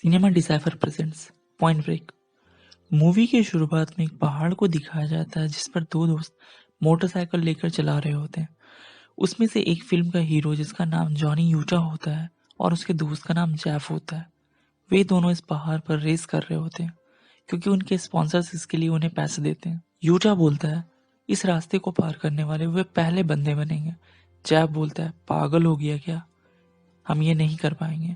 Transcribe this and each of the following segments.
Cinema decipher presents point break. Movie की शुरुआत में एक पहाड़ को दिखाया जाता है जिस पर दो दोस्त मोटरसाइकिल लेकर चला रहे होते हैं। उसमें से एक फिल्म का हीरो जिसका नाम जॉनी यूटा होता है और उसके दोस्त का नाम जैफ होता है। वे दोनों इस पहाड़ पर रेस कर रहे होते हैं क्योंकि उनके स्पॉन्सर्स इसके लिए उन्हें पैसे देते हैं। यूटा बोलता है इस रास्ते को पार करने वाले वे पहले बंदे बनेंगे। जैफ बोलता है पागल हो गया क्या, हम ये नहीं कर पाएंगे।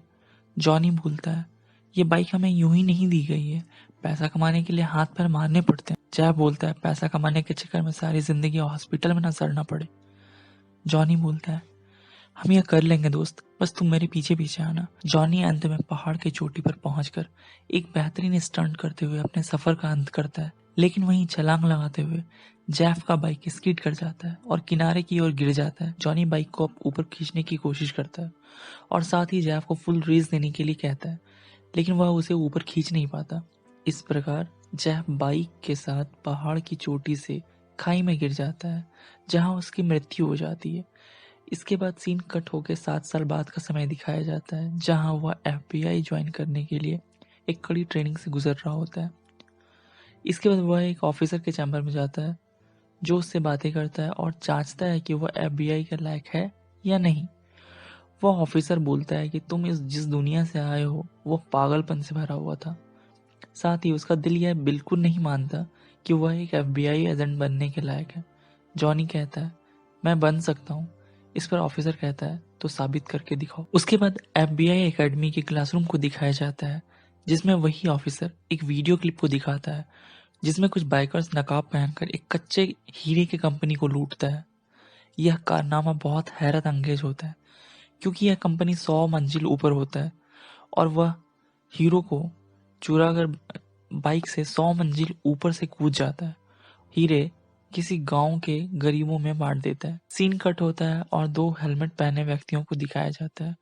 जॉनी बोलता है ये बाइक हमें यूं ही नहीं दी गई है, पैसा कमाने के लिए हाथ पैर मारने पड़ते हैं। जैब बोलता है पैसा कमाने के चक्कर में सारी जिंदगी हॉस्पिटल में न सड़ना पड़े। जॉनी बोलता है हम यह कर लेंगे दोस्त, बस तुम मेरे पीछे पीछे आना। जॉनी अंत में पहाड़ की चोटी पर पहुंचकर एक बेहतरीन स्टंट करते हुए अपने सफर का अंत करता है, लेकिन वहीं छलांग लगाते हुए जैफ का बाइक स्किड कर जाता है और किनारे की ओर गिर जाता है। जॉनी बाइक को ऊपर खींचने की कोशिश करता है और साथ ही जैफ को फुल रेस देने के लिए कहता है, लेकिन वह उसे ऊपर खींच नहीं पाता। इस प्रकार जैफ बाइक के साथ पहाड़ की चोटी से खाई में गिर जाता है जहां उसकी मृत्यु हो जाती है। इसके बाद सीन कट होकर 7 साल बाद का समय दिखाया जाता है जहां वह FBI ज्वाइन करने के लिए एक कड़ी ट्रेनिंग से गुजर रहा होता है। इसके बाद वह एक ऑफिसर के चैम्बर में जाता है जो उससे बातें करता है और जांचता है कि वह FBI के लायक है या नहीं। वह ऑफिसर बोलता है कि तुम जिस दुनिया से आए हो वो पागलपन से भरा हुआ था। साथ ही उसका दिल यह बिल्कुल नहीं मानता कि वह एक FBI एजेंट बनने के लायक है। जॉनी कहता है मैं बन सकता हूँ। इस पर ऑफिसर कहता है तो साबित करके दिखाओ। उसके बाद FBI एकेडमी के क्लासरूम को दिखाया जाता है जिसमें वही ऑफिसर एक वीडियो क्लिप को दिखाता है जिसमें कुछ बाइकर्स नकाब पहनकर एक कच्चे हीरे की कंपनी को लूटता है। यह कारनामा बहुत हैरत अंगेज होता है क्योंकि यह कंपनी 100 मंजिल ऊपर होता है और वह हीरो को चुरा कर बाइक से 100 मंजिल ऊपर से कूद जाता है। हीरे किसी गांव के गरीबों में बांट देता है। सीन कट होता है और 2 हेलमेट पहने व्यक्तियों को दिखाया जाता है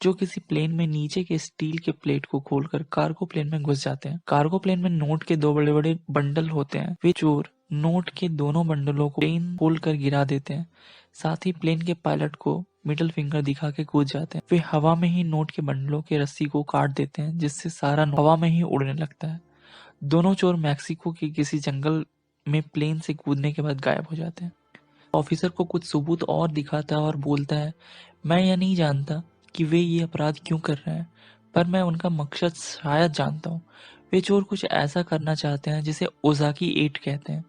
जो किसी प्लेन में नीचे के स्टील के प्लेट को खोलकर कार्गो प्लेन में घुस जाते हैं। कार्गो प्लेन में नोट के 2 बड़े बड़े बंडल होते हैं। वे चोर नोट के दोनों बंडलों को प्लेन खोलकर गिरा देते हैं। साथ ही प्लेन के पायलट को मिडिल फिंगर दिखा के कूद जाते हैं। वे हवा में ही नोट के बंडलों के रस्सी को काट देते हैं जिससे सारा नोट हवा में ही उड़ने लगता है। दोनों चोर मैक्सिको के किसी जंगल में प्लेन से कूदने के बाद गायब हो जाते हैं। ऑफिसर को कुछ सबूत और दिखाता है और बोलता है मैं यह नहीं जानता कि वे ये अपराध क्यों कर रहे हैं, पर मैं उनका मकसद शायद जानता हूँ। वे चोर कुछ ऐसा करना चाहते हैं जिसे ओजाकी 8 कहते हैं।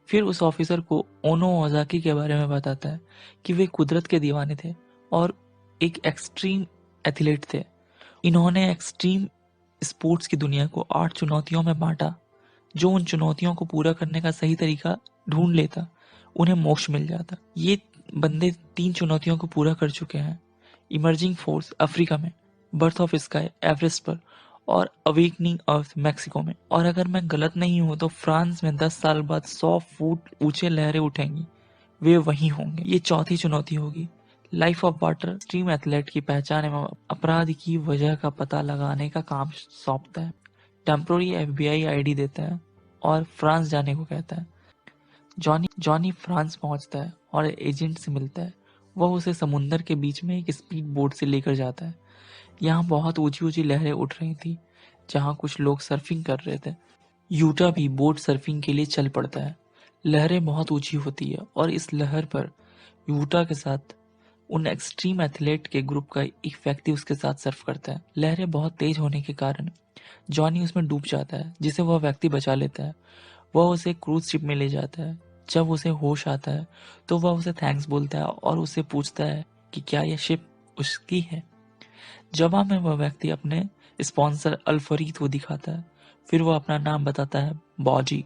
फिर उस ऑफिसर को ओनो ओजाकी के बारे में बताता है कि वे कुदरत के दीवाने थे और एक एक्सट्रीम एथलीट थे। इन्होंने एक्सट्रीम स्पोर्ट्स की दुनिया को 8 चुनौतियों में बांटा। जो उन चुनौतियों को पूरा करने का सही तरीका ढूंढ लेता उन्हें मोक्ष मिल जाता। ये बंदे 3 चुनौतियों को पूरा कर चुके हैं। इमर्जिंग फोर्स अफ्रीका में, बर्थ ऑफ स्काई एवरेस्ट पर और अवेकनिंग अर्थ मैक्सिको में। और अगर मैं गलत नहीं हूं तो फ्रांस में 10 साल बाद 100 फुट ऊंचे लहरें उठेंगी, वे वहीं होंगे। ये चौथी चुनौती होगी। Life of water stream athlete की पहचान एवं अपराध की वजह का पता लगाने का काम सौंपता है। टेम्पोररी FBI ID देता है और फ्रांस जाने को कहता है। जॉनी फ्रांस पहुंचता है और एजेंट से मिलता है। वह उसे समुंदर के बीच में एक स्पीड बोट से लेकर जाता है। यहाँ बहुत ऊंची ऊंची लहरें उठ रही थी जहाँ कुछ लोग सर्फिंग कर रहे थे। यूटा भी बोट सर्फिंग के लिए चल पड़ता है। लहरें बहुत ऊंची होती है और इस लहर पर यूटा के साथ उन एक्सट्रीम एथलीट के ग्रुप का एक व्यक्ति उसके साथ सर्फ करता है। लहरें बहुत तेज होने के कारण जॉनी उसमें डूब जाता है जिसे वह व्यक्ति बचा लेता है। वह उसे क्रूज शिप में ले जाता है। जब उसे होश आता है तो वह उसे थैंक्स बोलता है और उससे पूछता है कि क्या यह शिप उसकी है। जवाब में वह व्यक्ति अपने स्पॉन्सर अल्फरीद को दिखाता है। फिर वह अपना नाम बताता है बॉजी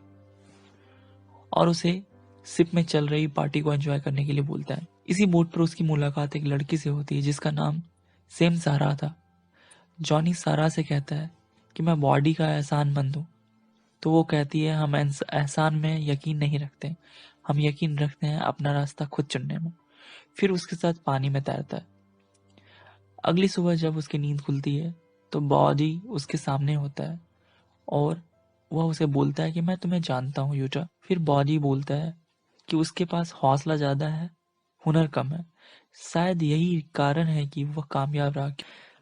और उसे शिप में चल रही पार्टी को एंजॉय करने के लिए बोलता है। इसी बोट पर उसकी मुलाकात एक लड़की से होती है जिसका नाम सेम सारा था। जॉनी सारा से कहता है कि मैं बॉडी का एहसानमंद हूँ, तो वो कहती है हम एहसान में यकीन नहीं रखते, हम यकीन रखते हैं अपना रास्ता खुद चुनने में। फिर उसके साथ पानी में तैरता है। अगली सुबह जब उसकी नींद खुलती है तो बॉडी उसके सामने होता है और वह उसे बोलता है कि मैं तुम्हें जानता हूँ यूटा। फिर बॉडी बोलता है कि उसके पास हौसला ज्यादा है, हुनर कम है। शायद यही कारण है कि वह कामयाब रहा।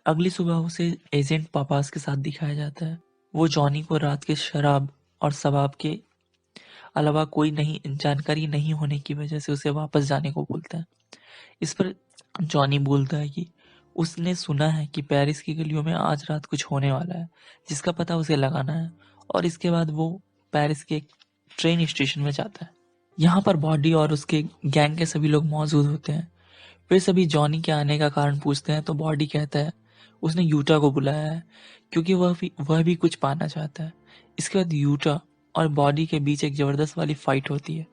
अगली सुबह उसे एजेंट पापास के साथ दिखाया जाता है। वो जॉनी को रात के शराब और शबाब के अलावा कोई नहीं जानकारी नहीं होने की वजह से उसे वापस जाने को बोलता है। इस पर जॉनी बोलता है कि उसने सुना है कि पेरिस की गलियों में आज रात कुछ होने वाला है, जिसका पता उसे लगाना है, और इसके बाद वो पेरिस के एक ट्रेन स्टेशन में जाता है। यहाँ पर बॉडी और उसके गैंग के सभी लोग मौजूद होते हैं। वे सभी जॉनी के आने का कारण पूछते हैं तो बॉडी कहता है उसने यूटा को बुलाया है क्योंकि वह भी कुछ पाना चाहता है। इसके बाद यूटा और बॉडी के बीच एक जबरदस्त वाली फाइट होती है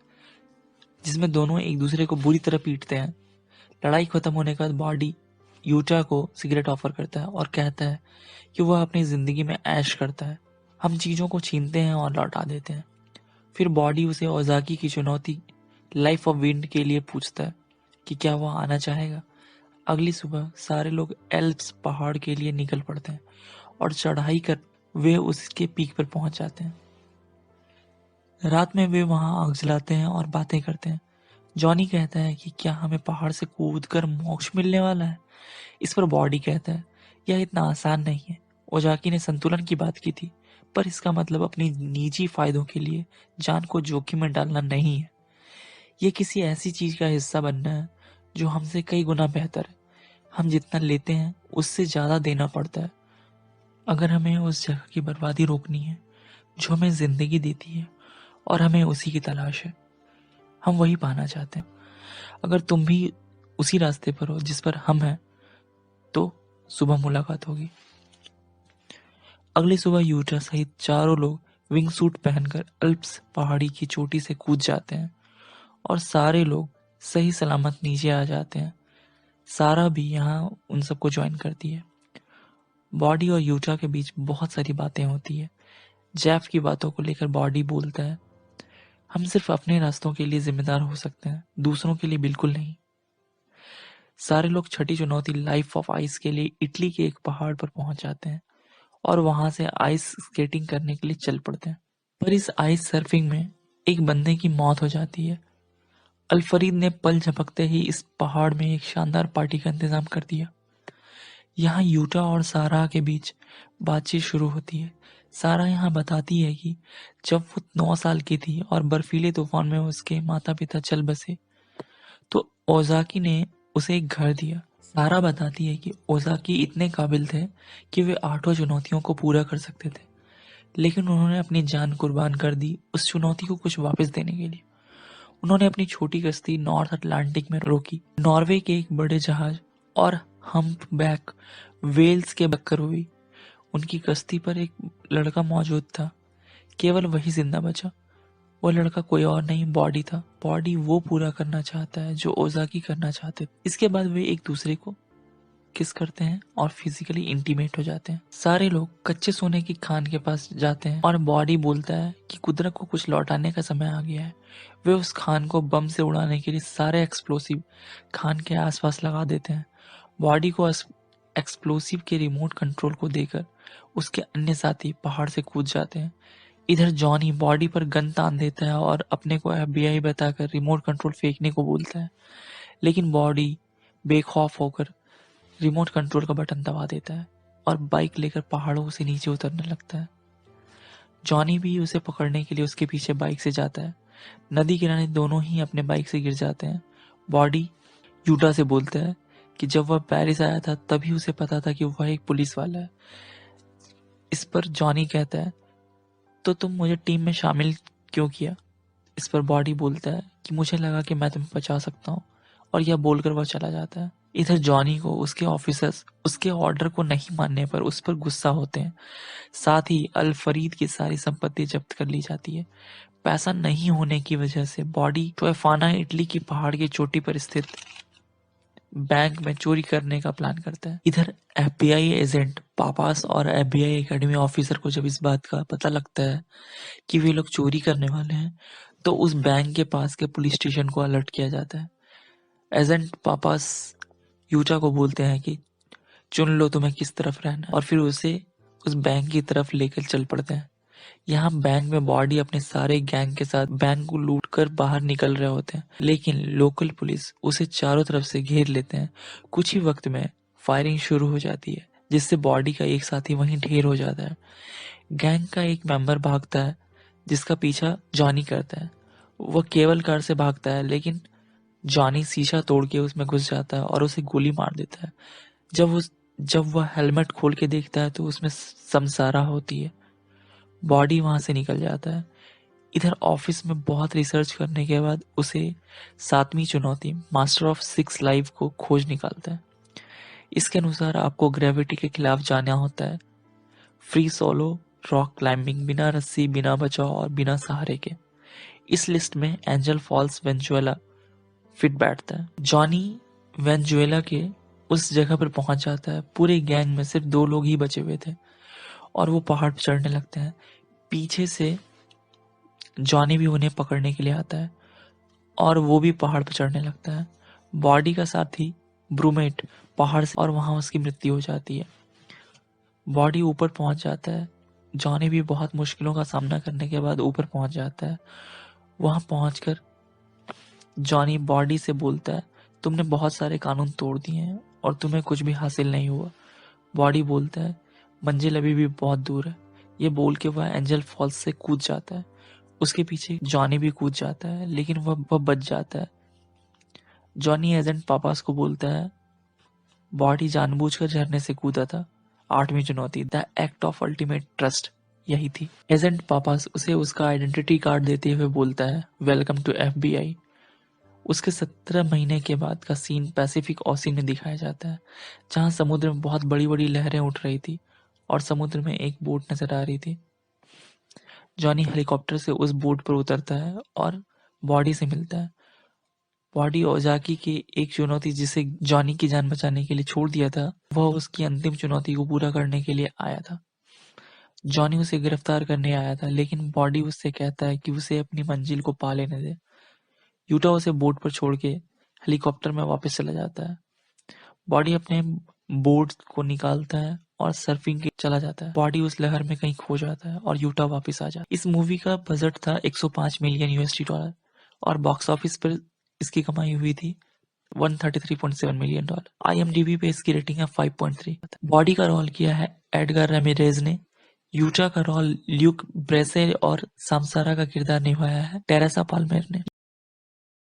जिसमें दोनों एक दूसरे को बुरी तरह पीटते हैं। लड़ाई खत्म होने के बाद बॉडी यूटा को सिगरेट ऑफर करता है और कहता है कि वह अपनी जिंदगी में ऐश करता है। हम चीजों को छीनते हैं और लौटा देते हैं। फिर बॉडी उसे ओजाकी की चुनौती लाइफ ऑफ विंड के लिए पूछता है कि क्या वह आना चाहेगा। अगली सुबह सारे लोग एल्प्स पहाड़ के लिए निकल पड़ते हैं और चढ़ाई कर वे उसके पीक पर पहुंच जाते हैं। रात में वे वहां आग जलाते हैं और बातें करते हैं। जॉनी कहता है कि क्या हमें पहाड़ से कूदकर मोक्ष मिलने वाला है। इस पर बॉडी कहता है यह इतना आसान नहीं है। ओजाकी ने संतुलन की बात की थी, पर इसका मतलब अपनी निजी फायदों के लिए जान को जोखिम में डालना नहीं है। ये किसी ऐसी चीज का हिस्सा बनना है जो हमसे कई गुना बेहतर है। हम जितना लेते हैं उससे ज्यादा देना पड़ता है। अगर हमें उस जगह की बर्बादी रोकनी है जो हमें जिंदगी देती है और हमें उसी की तलाश है, हम वही पाना चाहते हैं। अगर तुम भी उसी रास्ते पर हो जिस पर हम हैं तो सुबह मुलाकात होगी। अगली सुबह यूटा सहित चारों लोग विंग सूट पहनकर अल्प्स पहाड़ी की चोटी से कूद जाते हैं और सारे लोग सही सलामत नीचे आ जाते हैं। सारा भी यहाँ उन सबको ज्वाइन करती है। बॉडी और यूटा के बीच बहुत सारी बातें होती है। जेफ की बातों को लेकर बॉडी बोलता है हम सिर्फ अपने रास्तों के लिए जिम्मेदार हो सकते हैं, दूसरों के लिए बिल्कुल नहीं। सारे लोग छठी चुनौती लाइफ ऑफ आइस के लिए इटली के एक पहाड़ पर पहुंच जाते हैं और वहां से आइस स्केटिंग करने के लिए चल पड़ते हैं। पर इस आइस सर्फिंग में एक बंदे की मौत हो जाती है। अल्फरीद ने पल झपकते ही इस पहाड़ में एक शानदार पार्टी का इंतजाम कर दिया। यहाँ यूटा और सारा के बीच बातचीत शुरू होती है। सारा यहाँ बताती है कि जब वो 9 साल की थी और बर्फीले तूफान में उसके माता पिता चल बसे तो ओजाकी ने उसे एक घर दिया। सारा बताती है कि ओजाकी इतने काबिल थे कि वे 8 चुनौतियों को पूरा कर सकते थे, लेकिन उन्होंने अपनी जान कुर्बान कर दी उस चुनौती को कुछ वापस देने के लिए। उन्होंने अपनी छोटी कश्ती नॉर्थ अटलांटिक में रोकी। नॉर्वे के एक बड़े जहाज और हम्पबैक वेल्स के टक्कर हुई। उनकी कश्ती पर एक लड़का मौजूद था, केवल वही जिंदा बचा। वो लड़का कोई और नहीं बॉडी था। बॉडी वो पूरा करना चाहता है जो ओजाकी करना चाहते थे। इसके बाद वे एक दूसरे को किस करते हैं और फिजिकली इंटीमेट हो जाते हैं। सारे लोग कच्चे सोने की खान के पास जाते हैं और बॉडी बोलता है कि कुदरत को कुछ लौटाने का समय आ गया है। वे उस खान को बम से उड़ाने के लिए सारे एक्सप्लोसिव खान के आसपास लगा देते हैं। बॉडी को एक्सप्लोसिव के रिमोट कंट्रोल को देकर उसके अन्य साथी पहाड़ से कूद जाते हैं। इधर जॉनी बॉडी पर गन तान देता है और अपने को FBI बताकर रिमोट कंट्रोल फेंकने को बोलता है, लेकिन बॉडी बेखौफ होकर रिमोट कंट्रोल का बटन दबा देता है और बाइक लेकर पहाड़ों से नीचे उतरने लगता है। जॉनी भी उसे पकड़ने के लिए उसके पीछे बाइक से जाता है। नदी किनारे दोनों ही अपने बाइक से गिर जाते हैं। बॉडी यूटा से बोलता है कि जब वह पेरिस आया था तभी उसे पता था कि वह एक पुलिस वाला है। इस पर जॉनी कहता है तो तुम मुझे टीम में शामिल क्यों किया। इस पर बॉडी बोलता है कि मुझे लगा कि मैं तुम्हें बचा सकता हूँ, और यह बोलकर वह चला जाता है। इधर जॉनी को उसके ऑफिसर्स उसके ऑर्डर को नहीं मानने पर उस पर गुस्सा होते हैं। साथ ही अल फरीद की सारी संपत्ति जब्त कर ली जाती है। पैसा नहीं होने की वजह से बॉडी टोएफाना इटली की पहाड़ की चोटी पर स्थित बैंक में चोरी करने का प्लान करता है। इधर FBI एजेंट पापास और FBI एकेडमी ऑफिसर को जब इस बात का पता लगता है कि वे लोग चोरी करने वाले हैं तो उस बैंक के पास के पुलिस स्टेशन को अलर्ट किया जाता है। एजेंट पापास यूटा को बोलते हैं कि चुन लो तुम्हें किस तरफ रहना है, और फिर उसे उस बैंक की तरफ लेकर चल पड़ते हैं। यहाँ बैंक में बॉडी अपने सारे गैंग के साथ बैंक को लूट कर बाहर निकल रहे होते हैं, लेकिन लोकल पुलिस उसे चारों तरफ से घेर लेते हैं। कुछ ही वक्त में फायरिंग शुरू हो जाती है। जिससे बॉडी का एक साथी वहीं ढेर हो जाता है। गैंग का एक मेंबर भागता है जिसका पीछा जॉनी करता है। वह केबल कार से भागता है लेकिन जॉनी शीशा तोड़ के उसमें घुस जाता है और उसे गोली मार देता है। जब वह हेलमेट खोल के देखता है तो उसमें समसारा होती है। बॉडी वहां से निकल जाता है। इधर ऑफिस में बहुत रिसर्च करने के बाद उसे 7वीं चुनौती मास्टर ऑफ 6 लाइफ को खोज निकालता है। इसके अनुसार आपको ग्रेविटी के खिलाफ जाना होता है। फ्री सोलो रॉक क्लाइंबिंग, बिना रस्सी, बिना बचाव और बिना सहारे के। इस लिस्ट में एंजल फॉल्स वेंजुएला फिट बैठता है। जॉनी वेंजुएला के उस जगह पर पहुंच जाता है। पूरे गैंग में सिर्फ 2 लोग ही बचे हुए थे और वो पहाड़ पर चढ़ने लगते हैं। पीछे से जॉनी भी उन्हें पकड़ने के लिए आता है और वो भी पहाड़ पर चढ़ने लगता है। बॉडी का साथी ब्रूमेट पहाड़ से और वहां उसकी मृत्यु हो जाती है। बॉडी ऊपर पहुंच जाता है। जॉनी भी बहुत मुश्किलों का सामना करने के बाद ऊपर पहुंच जाता है। वहां पहुंचकर जॉनी बॉडी से बोलता है, तुमने बहुत सारे कानून तोड़ दिए हैं और तुम्हें कुछ भी हासिल नहीं हुआ। बॉडी बोलता है, मंजिल अभी भी बहुत दूर है। ये बोल के वह एंजल फॉल्स से कूद जाता है। उसके पीछे जॉनी भी कूद जाता है लेकिन वह बच जाता है। जॉनी एजेंट पापास को बोलता है, बॉडी जानबूझकर झरने से कूदा था। 8वीं चुनौती the act of ultimate trust यही थी। एजेंट पापास उसे उसका आइडेंटिटी कार्ड देते हुए बोलता है, वेलकम टू FBI। उसके 17 महीने के बाद का सीन पैसिफिक ओशन में दिखाया जाता है, जहां समुद्र में बहुत बड़ी बड़ी लहरें उठ रही थी और समुद्र में एक बोट नजर आ रही थी। जॉनी हेलीकॉप्टर से उस बोट पर उतरता है और बॉडी से मिलता है। बॉडी ओजाकी की एक चुनौती जिसे जॉनी की जान बचाने के लिए छोड़ दिया था, वह उसकी अंतिम चुनौती को पूरा करने के लिए आया था। जॉनी उसे गिरफ्तार करने आया था लेकिन बॉडी उससे कहता है कि उसे अपनी मंजिल को पा लेने दे। यूटा उसे बोट पर छोड़ के हेलीकॉप्टर में वापस चला जाता है। बॉडी अपने बोर्ड को निकालता है और सर्फिंग के चला जाता है। बॉडी उस लहर में कहीं खो जाता है और यूटा वापस आ जाता है। इस मूवी का बजट था $105 मिलियन और बॉक्स ऑफिस पर इसकी कमाई हुई थी $133.7 मिलियन। IMDb पे इसकी रेटिंग है 5.3। बॉडी का रोल किया है एडगर रेमिरेज ने। यूटा का रोल ल्यूक ब्रेसे और सामसारा का किरदार निभाया है टेरेसा पाल्मेर ने।